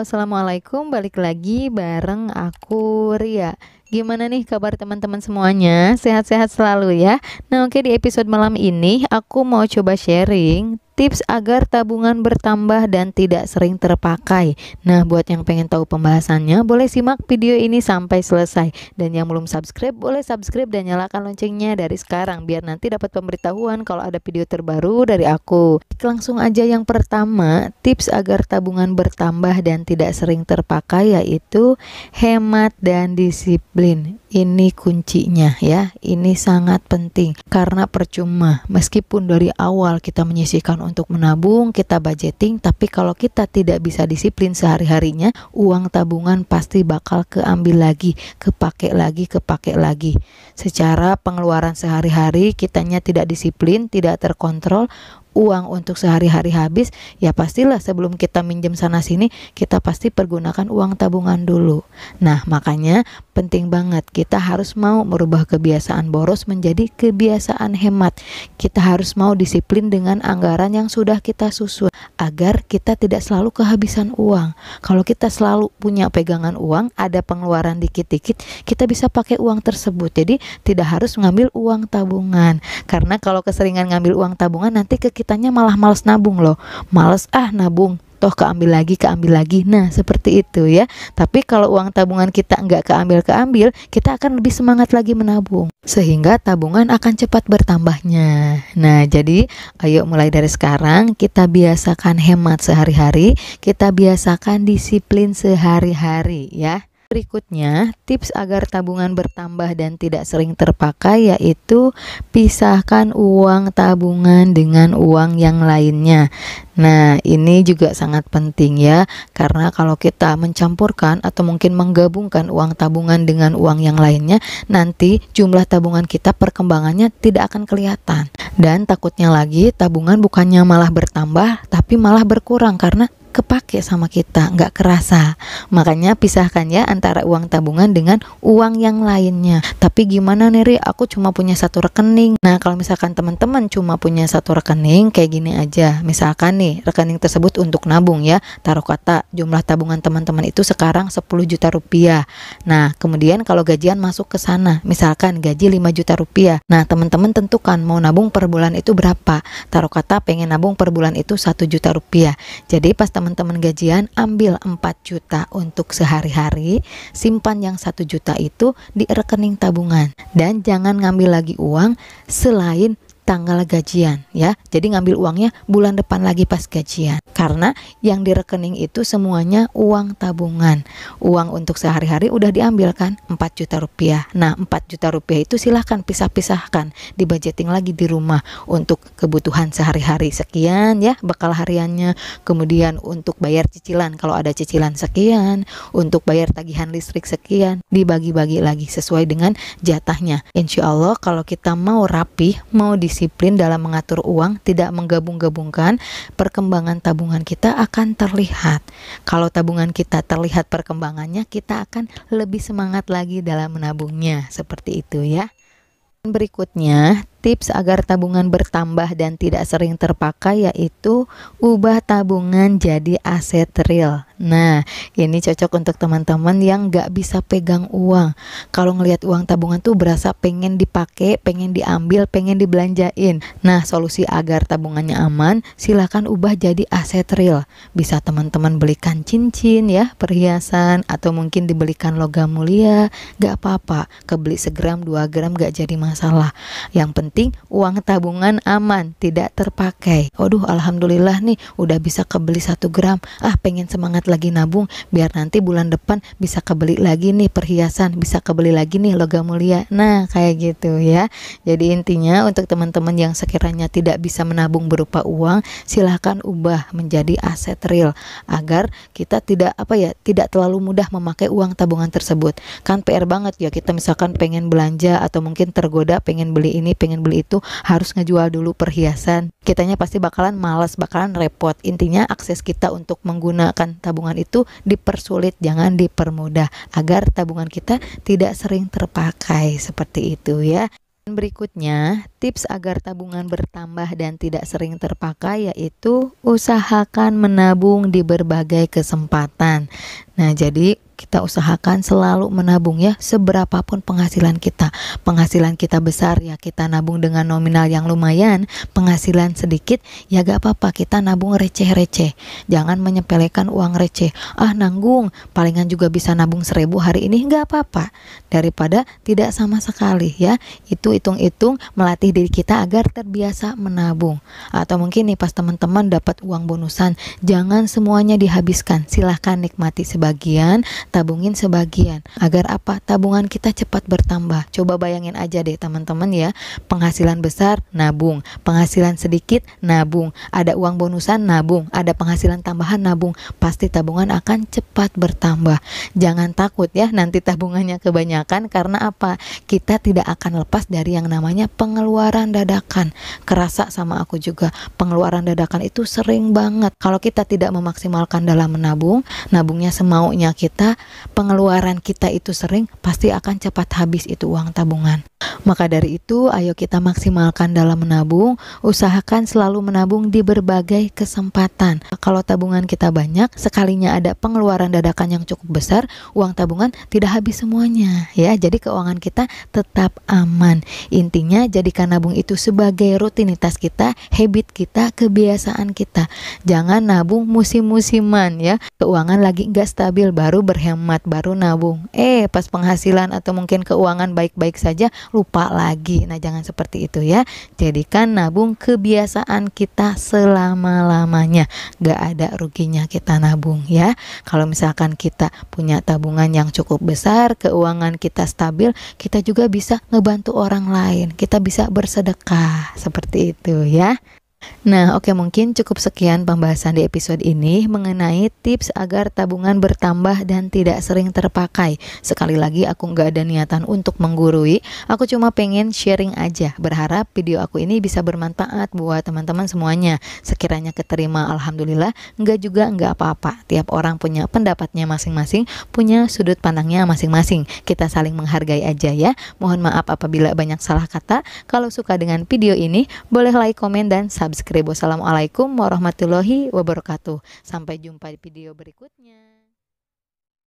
assalamualaikum. Balik lagi bareng aku Ria. Gimana nih kabar teman-teman semuanya? Sehat-sehat selalu ya. Nah, oke, di episode malam ini aku mau coba sharing tips agar tabungan bertambah dan tidak sering terpakai. Nah, buat yang pengen tahu pembahasannya, boleh simak video ini sampai selesai. Dan yang belum subscribe, boleh subscribe dan nyalakan loncengnya dari sekarang biar nanti dapat pemberitahuan kalau ada video terbaru dari aku. Langsung aja yang pertama, tips agar tabungan bertambah dan tidak sering terpakai yaitu hemat dan disiplin. Ini kuncinya ya. Ini sangat penting karena percuma meskipun dari awal kita menyisihkan untuk menabung, kita budgeting, tapi kalau kita tidak bisa disiplin sehari-harinya, uang tabungan pasti bakal keambil lagi, kepake lagi. Secara pengeluaran sehari-hari kitanya tidak disiplin, tidak terkontrol, uang untuk sehari-hari habis, ya pastilah sebelum kita minjem sana sini kita pasti pergunakan uang tabungan dulu. Nah, makanya penting banget kita harus mau merubah kebiasaan boros menjadi kebiasaan hemat. Kita harus mau disiplin dengan anggaran yang sudah kita susun agar kita tidak selalu kehabisan uang. Kalau kita selalu punya pegangan uang, ada pengeluaran dikit-dikit, kita bisa pakai uang tersebut. Jadi tidak harus mengambil uang tabungan. Karena kalau keseringan ngambil uang tabungan nanti kitanya malah males nabung loh. Males nabung, toh keambil lagi. Nah, seperti itu ya. Tapi kalau uang tabungan kita nggak keambil, kita akan lebih semangat lagi menabung. Sehingga tabungan akan cepat bertambahnya. Nah, jadi ayo mulai dari sekarang kita biasakan hemat sehari-hari, kita biasakan disiplin sehari-hari ya. Berikutnya, tips agar tabungan bertambah dan tidak sering terpakai yaitu pisahkan uang tabungan dengan uang yang lainnya. Nah, ini juga sangat penting ya, karena kalau kita mencampurkan atau mungkin menggabungkan uang tabungan dengan uang yang lainnya, nanti jumlah tabungan kita perkembangannya tidak akan kelihatan. Dan takutnya lagi tabungan bukannya malah bertambah, tapi malah berkurang karena kepake sama kita, nggak kerasa. Makanya pisahkan ya antara uang tabungan dengan uang yang lainnya. Tapi gimana nih Ri, aku cuma punya satu rekening. Nah, kalau misalkan teman-teman cuma punya satu rekening, kayak gini aja. Misalkan nih rekening tersebut untuk nabung ya, taruh kata jumlah tabungan teman-teman itu sekarang 10 juta rupiah. Nah, kemudian kalau gajian masuk ke sana, misalkan gaji 5 juta rupiah. Nah, teman-teman tentukan mau nabung per bulan itu berapa. Taruh kata pengen nabung per bulan itu 1 juta rupiah. Jadi pas teman-teman gajian ambil 4 juta untuk sehari-hari, simpan yang 1 juta itu di rekening tabungan dan jangan ngambil lagi uang selain tanggal gajian ya. Jadi ngambil uangnya bulan depan lagi pas gajian. Karena yang di rekening itu semuanya uang tabungan. Uang untuk sehari-hari udah diambil kan 4 juta rupiah. Nah, 4 juta rupiah itu silahkan pisah-pisahkan, di budgeting lagi di rumah untuk kebutuhan sehari-hari sekian ya, bekal hariannya. Kemudian untuk bayar cicilan kalau ada cicilan sekian, untuk bayar tagihan listrik sekian, dibagi-bagi lagi sesuai dengan jatahnya. Insya Allah kalau kita mau rapih, mau disiplin dalam mengatur uang, tidak menggabung-gabungkan, perkembangan tabungan kita akan terlihat. Kalau tabungan kita terlihat perkembangannya, kita akan lebih semangat lagi dalam menabungnya. Seperti itu ya. Berikutnya, tips agar tabungan bertambah dan tidak sering terpakai yaitu ubah tabungan jadi aset real. Nah, ini cocok untuk teman-teman yang nggak bisa pegang uang. Kalau ngelihat uang tabungan tuh berasa pengen dipakai, pengen diambil, pengen dibelanjain. Nah, solusi agar tabungannya aman, silakan ubah jadi aset real. Bisa teman-teman belikan cincin ya, perhiasan, atau mungkin dibelikan logam mulia, nggak apa-apa. Kebeli segram 2 gram nggak jadi masalah. Yang penting uang tabungan aman, tidak terpakai. Waduh, alhamdulillah nih udah bisa kebeli 1 gram. Pengen semangat lagi nabung biar nanti bulan depan bisa kebeli lagi nih perhiasan, bisa kebeli lagi nih logam mulia. Nah, kayak gitu ya. Jadi intinya untuk teman-teman yang sekiranya tidak bisa menabung berupa uang, silahkan ubah menjadi aset real agar kita tidak tidak terlalu mudah memakai uang tabungan tersebut. Kan PR banget ya, kita misalkan pengen belanja atau mungkin tergoda pengen beli ini, pengen beli itu, harus ngejual dulu perhiasan. Kitanya pasti bakalan malas, bakalan repot. Intinya akses kita untuk menggunakan tabungan itu dipersulit, jangan dipermudah, agar tabungan kita tidak sering terpakai. Seperti itu ya. Berikutnya, tips agar tabungan bertambah dan tidak sering terpakai yaitu usahakan menabung di berbagai kesempatan. Nah, jadi kita usahakan selalu menabung ya, seberapapun penghasilan kita. Penghasilan kita besar ya kita nabung dengan nominal yang lumayan, penghasilan sedikit ya gak apa-apa kita nabung receh-receh. Jangan menyepelekan uang receh. Ah, nanggung, palingan juga bisa nabung 1.000 hari ini, gak apa-apa. Daripada tidak sama sekali ya. Itu hitung-hitung melatih diri kita agar terbiasa menabung. Atau mungkin nih pas teman-teman dapat uang bonusan, jangan semuanya dihabiskan. Silahkan nikmati sebagian, tabungin sebagian. Agar apa? Tabungan kita cepat bertambah. Coba bayangin aja deh teman-teman ya, penghasilan besar nabung, penghasilan sedikit nabung, ada uang bonusan nabung, ada penghasilan tambahan nabung, pasti tabungan akan cepat bertambah. Jangan takut ya nanti tabungannya kebanyakan, karena apa? Kita tidak akan lepas dari yang namanya pengeluaran dadakan. Kerasa sama aku juga, pengeluaran dadakan itu sering banget. Kalau kita tidak memaksimalkan dalam menabung, nabungnya semaunya kita, pengeluaran kita itu sering, pasti akan cepat habis itu uang tabungan. Maka dari itu, ayo kita maksimalkan dalam menabung, usahakan selalu menabung di berbagai kesempatan. Kalau tabungan kita banyak, sekalinya ada pengeluaran dadakan yang cukup besar, uang tabungan tidak habis semuanya ya. Jadi keuangan kita tetap aman. Intinya jadikan nabung itu sebagai rutinitas kita, habit kita, kebiasaan kita. Jangan nabung musim-musiman ya. Keuangan lagi nggak stabil baru berhemat, baru nabung. Pas penghasilan atau mungkin keuangan baik-baik saja lupa lagi. Nah, jangan seperti itu ya. Jadikan nabung kebiasaan kita selama-lamanya. Gak ada ruginya kita nabung ya. Kalau misalkan kita punya tabungan yang cukup besar, keuangan kita stabil, kita juga bisa ngebantu orang lain. Kita bisa bersedekah seperti itu ya. Nah, oke, mungkin cukup sekian pembahasan di episode ini mengenai tips agar tabungan bertambah dan tidak sering terpakai. Sekali lagi, aku nggak ada niatan untuk menggurui, aku cuma pengen sharing aja. Berharap video aku ini bisa bermanfaat buat teman-teman semuanya. Sekiranya keterima, alhamdulillah. Nggak juga nggak apa-apa. Tiap orang punya pendapatnya masing-masing, punya sudut pandangnya masing-masing. Kita saling menghargai aja ya. Mohon maaf apabila banyak salah kata. Kalau suka dengan video ini, boleh like, komen, dan subscribe. Wassalamualaikum warahmatullahi wabarakatuh. Sampai jumpa di video berikutnya.